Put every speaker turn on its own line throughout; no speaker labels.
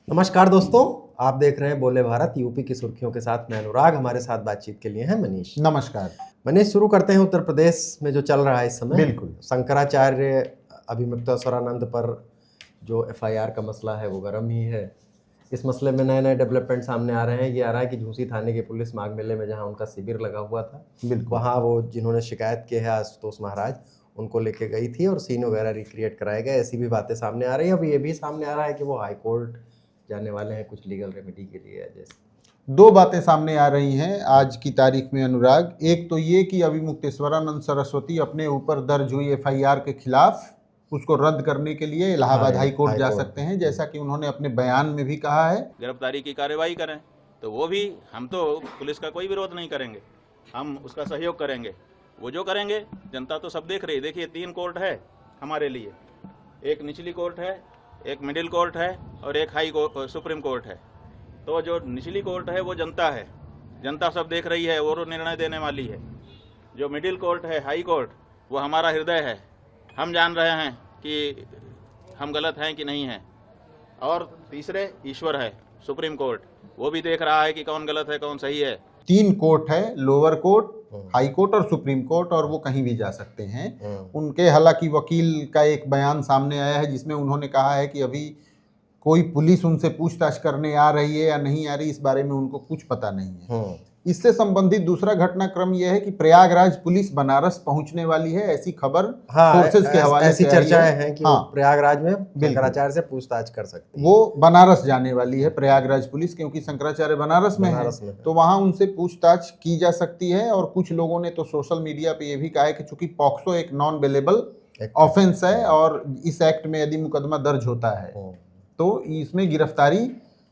नमस्कार दोस्तों, आप देख रहे हैं बोले भारत यूपी की सुर्खियों के साथ। मैं अनुराग, हमारे साथ बातचीत के लिए हैं मनीष।
नमस्कार
मनीष, शुरू करते हैं उत्तर प्रदेश में जो चल रहा है इस समय।
बिल्कुल।
शंकराचार्य अभिमुक्तेश्वरानंद पर जो एफआईआर का मसला है वो गर्म ही है। इस मसले में नए नए डेवलपमेंट सामने आ रहे हैं। ये आ रहा है कि झूसी थाने की पुलिस माघ मेले में जहाँ उनका शिविर लगा हुआ था, वहाँ वो जिन्होंने शिकायत की है आशुतोष महाराज, उनको लेके गई थी और सीन वगैरह रिक्रिएट कराए गए। ऐसी भी बातें सामने आ रही हैं। अब ये भी सामने आ रहा है कि वो हाई कोर्ट जाने वाले हैं कुछ लीगल रेमेडी के लिए। जैसे
दो बातें सामने आ रही हैं आज की तारीख में अनुराग। एक तो ये कि अभिमुक्तेश्वरानंद सरस्वती अपने ऊपर दर्ज हुई एफआईआर के खिलाफ उसको रद्द करने के लिए इलाहाबाद हाई कोर्ट जा सकते हैं, जैसा कि उन्होंने अपने बयान में भी कहा है।
गिरफ्तारी की कार्रवाई करें तो वो भी, हम तो पुलिस का कोई विरोध नहीं करेंगे, हम उसका सहयोग करेंगे। वो जो करेंगे जनता तो सब देख रही है। देखिए 3 कोर्ट है हमारे लिए, एक निचली कोर्ट है, एक मिडिल कोर्ट है और एक सुप्रीम कोर्ट है। तो जो निचली कोर्ट है वो जनता है, जनता सब देख रही है, वो निर्णय देने वाली है। जो मिडिल कोर्ट है, हाई कोर्ट, वो हमारा हृदय है। हम जान रहे हैं कि हम गलत हैं कि नहीं हैं। और तीसरे ईश्वर है, सुप्रीम कोर्ट, वो भी देख रहा है कि कौन गलत है कौन सही है।
3 कोर्ट है, लोअर कोर्ट, हाई कोर्ट और सुप्रीम कोर्ट, और वो कहीं भी जा सकते हैं। उनके हालांकि वकील का एक बयान सामने आया है जिसमें उन्होंने कहा है कि अभी कोई पुलिस उनसे पूछताछ करने आ रही है या नहीं आ रही, इस बारे में उनको कुछ पता नहीं है। इससे संबंधित दूसरा घटनाक्रम यह है कि प्रयागराज पुलिस बनारस पहुंचने वाली है, ऐसी खबर सोर्सेज के हवाले से
चर्चाएं हैं कि प्रयागराज में शंकराचार्य से पूछताछ कर सकती है।
वो बनारस जाने वाली है प्रयागराज पुलिस, क्योंकि शंकराचार्य बनारस में है, तो वहां उनसे पूछताछ की जा सकती है। और कुछ लोगों ने तो सोशल मीडिया पे ये भी कहा है कि चूंकि पॉक्सो एक नॉन बेलेबल ऑफेंस है और इस एक्ट में यदि मुकदमा दर्ज होता है तो इसमें गिरफ्तारी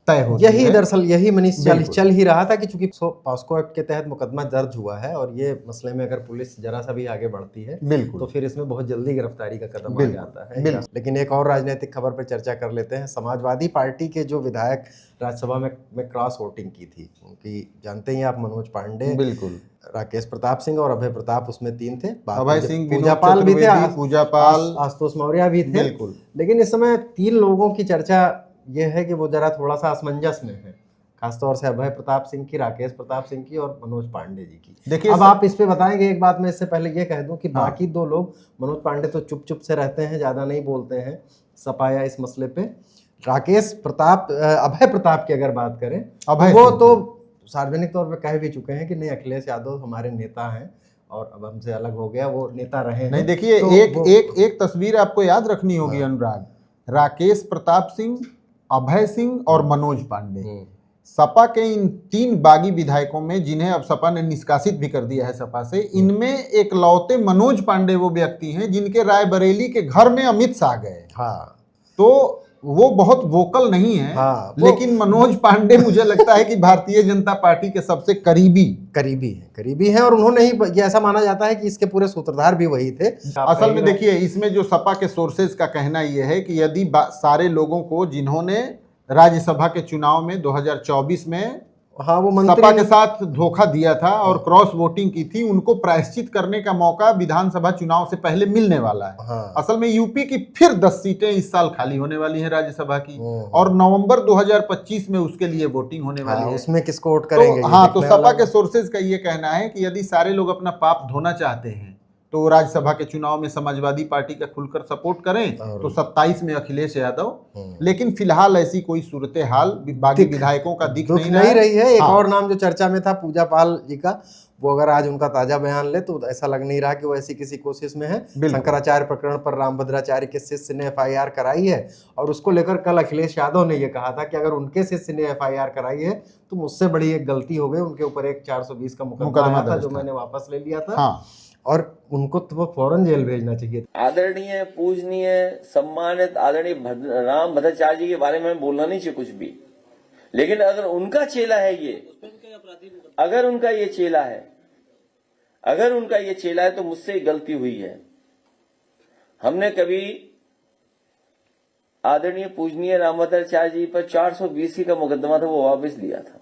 तय होती है।
दरअसल यही मनीष चल ही रहा था कि चूंकि पॉस्को एक्ट के तहत मुकदमा दर्ज हुआ है और ये मसले में अगर पुलिस जरा सा भी आगे बढ़ती है तो फिर इसमें बहुत जल्दी गिरफ्तारी का कदम आ जाता है। लेकिन एक और राजनीतिक खबर पर चर्चा कर लेते हैं। समाजवादी पार्टी के जो विधायक राज्यसभा में क्रॉस वोटिंग की थी, उनकी जानते ही आप, मनोज पांडे,
बिल्कुल,
राकेश प्रताप सिंह और अभय प्रताप, उसमें 3 थे।
अभय सिंह,
पूजापाल भी थे,
पूजापाल,
आशुतोष मौर्य भी थे।
बिल्कुल।
लेकिन इस समय 3 लोगों की चर्चा ये है कि वो जरा थोड़ा सा असमंजस में है, खासतौर से अभय प्रताप सिंह की, राकेश प्रताप सिंह की और मनोज पांडे जी की। देखिए अब आप इस पे बताएंगे। एक बात मैं इससे पहले ये कह दूं कि बाकी 2 लोग, मनोज पांडे तो चुप से रहते हैं, ज्यादा नहीं बोलते हैं सपाया इस मसले पे। राकेश प्रताप, अभय प्रताप की अगर बात करें, वो तो सार्वजनिक तौर पर कह भी चुके हैं कि नहीं, अखिलेश यादव हमारे नेता हैं और अब हमसे अलग हो गया, वो नेता रहे
नहीं। देखिए एक तस्वीर आपको याद रखनी होगी अनुराग। राकेश प्रताप सिंह, अभय सिंह और मनोज पांडे, सपा के इन 3 बागी विधायकों में, जिन्हें अब सपा ने निष्कासित भी कर दिया है सपा से, इनमें एकलौते मनोज पांडे वो व्यक्ति हैं जिनके रायबरेली के घर में अमित शाह गए। तो वो बहुत वोकल नहीं है, लेकिन मनोज पांडे मुझे लगता है कि भारतीय जनता पार्टी के सबसे करीबी हैं और उन्होंने ही, ये ऐसा माना जाता है कि इसके पूरे सूत्रधार भी वही थे। असल में देखिए, इसमें जो सपा के सोर्सेज का कहना यह है कि यदि सारे लोगों को जिन्होंने राज्यसभा के चुनाव में 2024 में वो सपा के साथ धोखा दिया था और क्रॉस वोटिंग की थी, उनको प्रायश्चित करने का मौका विधानसभा चुनाव से पहले मिलने वाला है। असल में यूपी की फिर 10 सीटें इस साल खाली होने वाली हैं राज्यसभा की, और नवंबर 2025 में उसके लिए वोटिंग होने वाली है।
उसमें किसको वोट करेंगे?
तो सपा के सोर्सेज का ये कहना है कि यदि सारे लोग अपना पाप धोना चाहते हैं तो राज्यसभा के चुनाव में समाजवादी पार्टी का खुलकर सपोर्ट करें, तो 27 में अखिलेश यादव। लेकिन फिलहाल ऐसी कोई सूरत हाल बागी विधायकों का दिख नहीं
रही है। एक और नाम जो चर्चा में था, पूजापाल जी का, वो अगर आज उनका ताजा बयान ले तो ऐसा लग नहीं रहा कि वो ऐसी किसी कोशिश में है। शंकराचार्य प्रकरण पर रामभद्राचार्य के शिष्य ने एफआईआर कराई है और उसको लेकर कल अखिलेश यादव ने ये कहा था कि अगर उनके शिष्य ने एफआईआर कराई है तो मुझसे बड़ी एक गलती हो गई। उनके ऊपर एक 420 का मुकदमा था जो मैंने वापस ले लिया था और उनको तो वो फौरन जेल भेजना चाहिए।
आदरणीय, पूजनीय, सम्मानित आदरणीय राम भद्राचार्य जी के बारे में बोलना नहीं चाहिए कुछ भी, लेकिन अगर उनका चेला है ये, अगर उनका ये चेला है तो मुझसे गलती हुई है। हमने कभी आदरणीय पूजनीय राम भद्राचार्य जी पर 420 का मुकदमा था, वो वापस लिया था।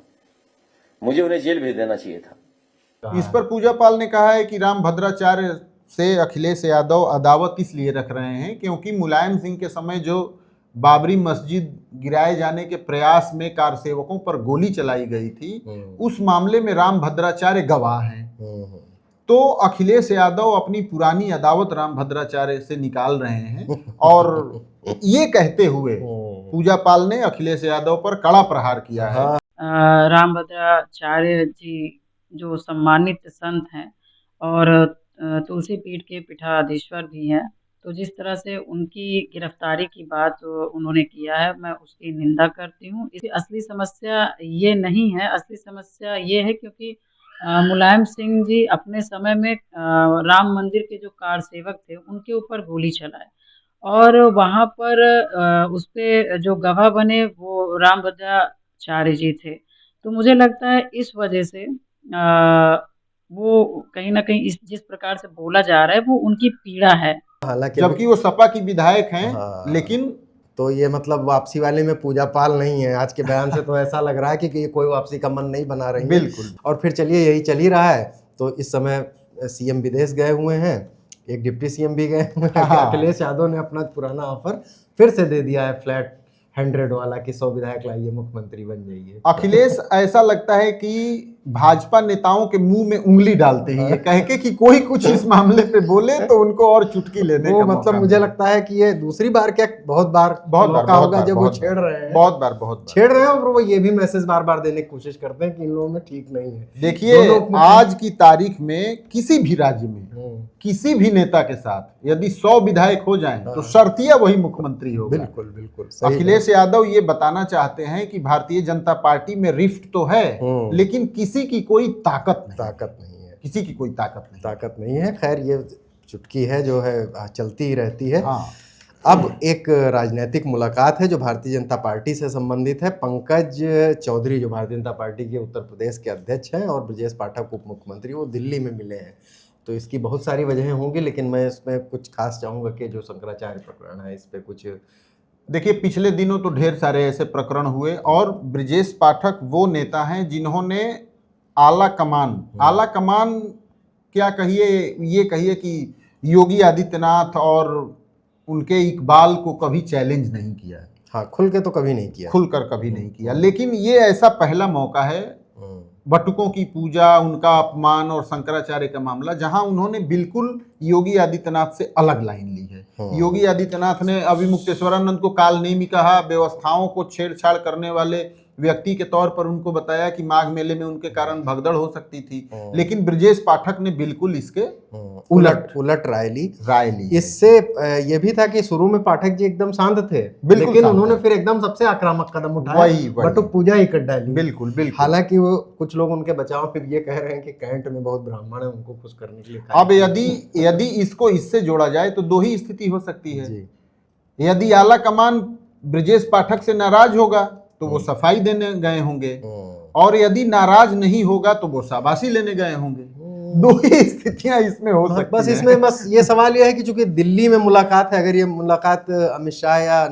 मुझे उन्हें जेल भेज देना चाहिए था।
इस पर पूजापाल ने कहा है कि राम भद्राचार्य से अखिलेश यादव अदावत इसलिए रख रहे हैं क्योंकि मुलायम सिंह के समय जो बाबरी मस्जिद गिराए जाने के प्रयास में कार सेवकों पर गोली चलाई गई थी, उस मामले में राम भद्राचार्य गवाह हैं। तो अखिलेश यादव अपनी पुरानी अदावत राम भद्राचार्य से निकाल रहे हैं और ये कहते हुए पूजा पाल ने अखिलेश यादव पर कड़ा प्रहार किया है।
राम भद्राचार्य जी जो सम्मानित संत हैं और तुलसी पीठ के पीठाधीश्वर भी हैं, तो जिस तरह से उनकी गिरफ्तारी की बात उन्होंने किया है, मैं उसकी निंदा करती हूँ। इसकी असली समस्या ये नहीं है, असली समस्या ये है क्योंकि मुलायम सिंह जी अपने समय में राम मंदिर के जो कार सेवक थे उनके ऊपर गोली चलाए और वहाँ पर उस पे जो गवाह बने वो राम भद्राचार्य जी थे। तो मुझे लगता है इस वजह से वो कहीं ना कहीं इस जिस प्रकार से बोला जा रहा है वो उनकी पीड़ा है,
हालांकि
जबकि वो सपा की विधायक हैं।
हाँ,
लेकिन
तो ये मतलब वापसी वाले में पूजा पाल नहीं है। आज के बयान से तो ऐसा लग रहा है कि ये कोई वापसी का मन नहीं बना रही है।
बिल्कुल।
और फिर चलिए यही चल ही रहा है, तो इस समय सीएम विदेश गए हुए हैं, एक डिप्टी सीएम भी गए हुए हैं।
हाँ।
अखिलेश यादव ने अपना पुराना ऑफर फिर से दे दिया है, फ्लैट 100 वाला कि 100 विधायक लाइए, मुख्यमंत्री बन जाइए।
अखिलेश ऐसा लगता है कि भाजपा नेताओं के मुंह में उंगली डालते हैं, ये कह के कि कोई कुछ इस मामले पे बोले तो उनको और चुटकी लेने
वो
का
मतलब
मौका
मुझे
मिले।
लगता है कि ये दूसरी बार क्या बहुत बार मौका होगा जब वो छेड़ रहे हैं,
बहुत
छेड़ रहे हैं और वो ये भी मैसेज बार बार देने की कोशिश करते हैं कि इन लोगों में ठीक नहीं है।
देखिए, आज की तारीख में किसी भी राज्य में किसी भी नेता के साथ यदि 100 विधायक हो जाएं तो शर्तिया वही मुख्यमंत्री होगा।
बिल्कुल बिल्कुल।
अखिलेश यादव ये बताना चाहते हैं कि भारतीय जनता पार्टी में रिफ्ट तो है, लेकिन किसी की कोई ताकत नहीं है, किसी की कोई ताकत नहीं है।
खैर ये चुटकी है जो है चलती ही रहती है।
हाँ।
अब एक राजनीतिक मुलाकात है जो भारतीय जनता पार्टी से संबंधित है। पंकज चौधरी जो भारतीय जनता पार्टी के उत्तर प्रदेश के अध्यक्ष हैं और ब्रजेश पाठक उप मुख्यमंत्री, वो दिल्ली में मिले हैं। तो इसकी बहुत सारी वजहें होंगी, लेकिन मैं इसमें कुछ खास चाहूँगा कि जो शंकराचार्य प्रकरण है इस पे कुछ
देखिए, पिछले दिनों तो ढेर सारे ऐसे प्रकरण हुए और ब्रजेश पाठक वो नेता हैं जिन्होंने आला कमान क्या कहिए, ये कहिए कि योगी आदित्यनाथ और उनके इकबाल को कभी चैलेंज नहीं किया है।
हाँ, खुल के तो कभी नहीं किया,
खुलकर कभी नहीं किया। लेकिन ये ऐसा पहला मौका है बटुकों की पूजा, उनका अपमान और शंकराचार्य का मामला, जहां उन्होंने बिल्कुल योगी आदित्यनाथ से अलग लाइन ली है। योगी आदित्यनाथ ने अभिमुक्तेश्वरानंद को कालनेमी कहा, व्यवस्थाओं को छेड़छाड़ करने वाले व्यक्ति के तौर पर उनको बताया कि माघ मेले में उनके कारण भगदड़ हो सकती थी। लेकिन ब्रजेश पाठक ने बिल्कुल इसके
उलट राय ली।
इससे
ये भी था कि शुरू में पाठक जी एकदम शांत थे,
बिल्कुल,
लेकिन उन्होंने फिर एकदम सबसे आक्रामक कदम उठाया, बटुक पूजा ही कर डाली।
बिल्कुल।
हालांकि वो कुछ लोग उनके बचाव में ये कह रहे हैं कि कैंट में बहुत ब्राह्मण है, उनको खुश करने के लिए।
अब यदि इसको इससे जोड़ा जाए तो दो ही स्थिति हो सकती है। यदि आला कमान ब्रजेश पाठक से नाराज होगा तो वो सफाई देने गए होंगे, और यदि नाराज नहीं होगा तो वो शाबाशी लेने गए होंगे। दो ही स्थितियां इसमें हो सकती
बस इसमें बस ये सवाल ये है कि चूंकि दिल्ली में मुलाकात है, अगर ये मुलाकात अमित शाह या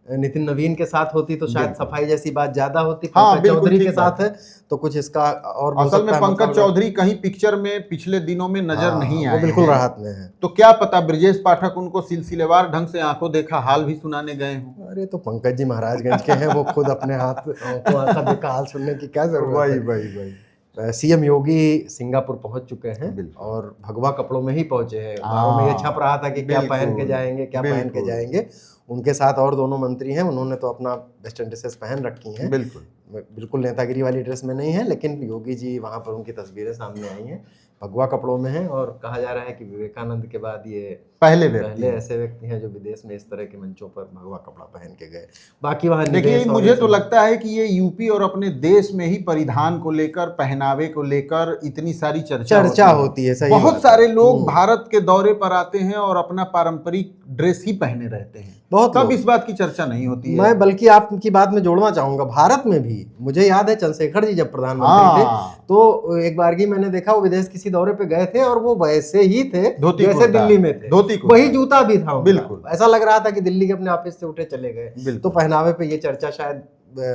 नितिन नवीन के साथ होती तो शायद सफाई जैसी बात ज्यादा होती। पंकज चौधरी के साथ है तो कुछ इसका और
असल में पंकज चौधरी कहीं पिक्चर में पिछले दिनों में नजर नहीं आए,
बिल्कुल राहत में है।
तो क्या पता ब्रजेश पाठक उनको सिलसिलेवार ढंग से आंखों देखा हाल भी सुनाने गए हों।
अरे तो पंकज जी महाराजगंज के हैं, वो खुद अपने आंखों देखा हाल सुनने की क्या जरूरत है।
वही
सीएम योगी सिंगापुर पहुंच चुके हैं और भगवा कपड़ों में ही पहुंचे हैं। अखबारों में ये छप रहा था कि क्या पहन के जाएंगे, क्या पहन के जाएंगे। उनके साथ और दोनों मंत्री हैं, उन्होंने तो अपना वेस्टर्न ड्रेसेस पहन रखी हैं। बिल्कुल नेतागिरी वाली ड्रेस में नहीं है, लेकिन योगी जी वहाँ पर उनकी तस्वीरें सामने आई हैं, भगवा कपड़ों में हैं। और कहा जा रहा है कि विवेकानंद के बाद ये पहले ऐसे व्यक्ति हैं जो विदेश में इस तरह के मंचों पर भगवा कपड़ा पहन के गए। बाकी वहाँ
देखिए, मुझे तो लगता है कि ये यूपी और अपने देश में ही परिधान को लेकर, पहनावे को लेकर इतनी सारी चर्चा
होती है।
बहुत सारे लोग भारत के दौरे पर आते हैं और अपना पारंपरिक ड्रेस ही पहने रहते हैं, तब इस बात की चर्चा नहीं होती है।
मैं बल्कि आपकी बात में जोड़ना चाहूंगा, भारत में भी मुझे याद है चंद्रशेखर जी जब प्रधानमंत्री थे तो एक बार की मैंने देखा वो विदेश किसी दौरे पे गए थे और वो वैसे ही थे जैसे दिल्ली में थे, वही जूता भी था।
बिल्कुल
ऐसा लग रहा था कि दिल्ली के अपने ऑफिस से उठे चले गए। तो पहनावे पे ये चर्चा शायद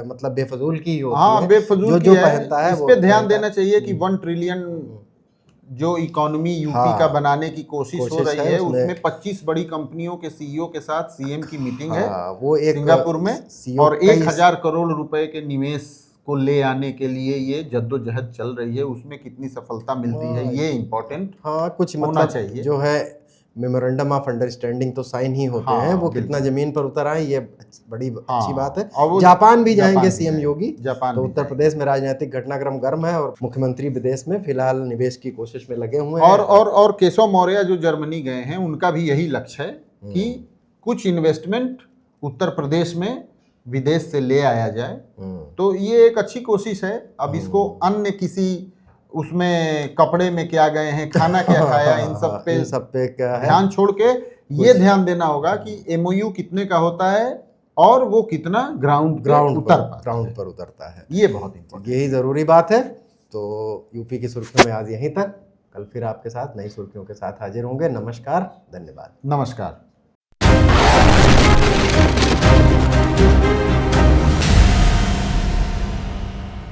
मतलब बेफजूल की होती है।
बेफजूल
जो पहनता है
इस पे ध्यान देना चाहिए कि 1 ट्रिलियन जो इकोनॉमी यूपी
हाँ,
का बनाने की कोशिश हो
कोशिश
रही
है,
है
उसमें-
उसमें 25 बड़ी कंपनियों के सीईओ के साथ सीएम की मीटिंग है
हाँ, वो एक
सिंगापुर में,
CEO
और
कई-
1000 करोड़ रुपए के निवेश को ले आने के लिए ये जद्दोजहद चल रही है। उसमें कितनी सफलता मिलती है ये इम्पोर्टेंट
हाँ, कुछ
होना
मतलब
चाहिए।
जो है मेमोरेंडम ऑफ अंडरस्टैंडिंग तो साइन ही होते
हाँ,
हैं, वो
बिल्कुल।
कितना जमीन पर उतर आए ये बड़ी
हाँ,
अच्छी बात है।
और वो
जापान भी
जापान
जाएंगे
भी
सीएम
जाएंगे,
योगी।
जापान
तो
भी
उत्तर
जाएंगे।
प्रदेश में राजनीतिक घटनाक्रम गर्म है और मुख्यमंत्री विदेश में फिलहाल निवेश की कोशिश में लगे हुए हैं।
और केशव मौर्य जो जर्मनी गए हैं उनका भी यही लक्ष्य है कि कुछ इन्वेस्टमेंट उत्तर प्रदेश में विदेश से ले आया जाए। तो ये एक अच्छी कोशिश है। अब इसको अन्य किसी उसमें कपड़े में क्या गए हैं, खाना क्या खाया, इन सब पे
क्या है,
ध्यान छोड़ के ये ध्यान देना होगा कि एमओयू कितने का होता है और वो कितना ग्राउंड
पर उतरता है।
ये बहुत इम्पोर्टेंट,
यही जरूरी बात है। तो यूपी की सुर्खियों में आज यहीं तक, कल फिर आपके साथ नई सुर्खियों के साथ हाजिर होंगे। नमस्कार, धन्यवाद।
नमस्कार।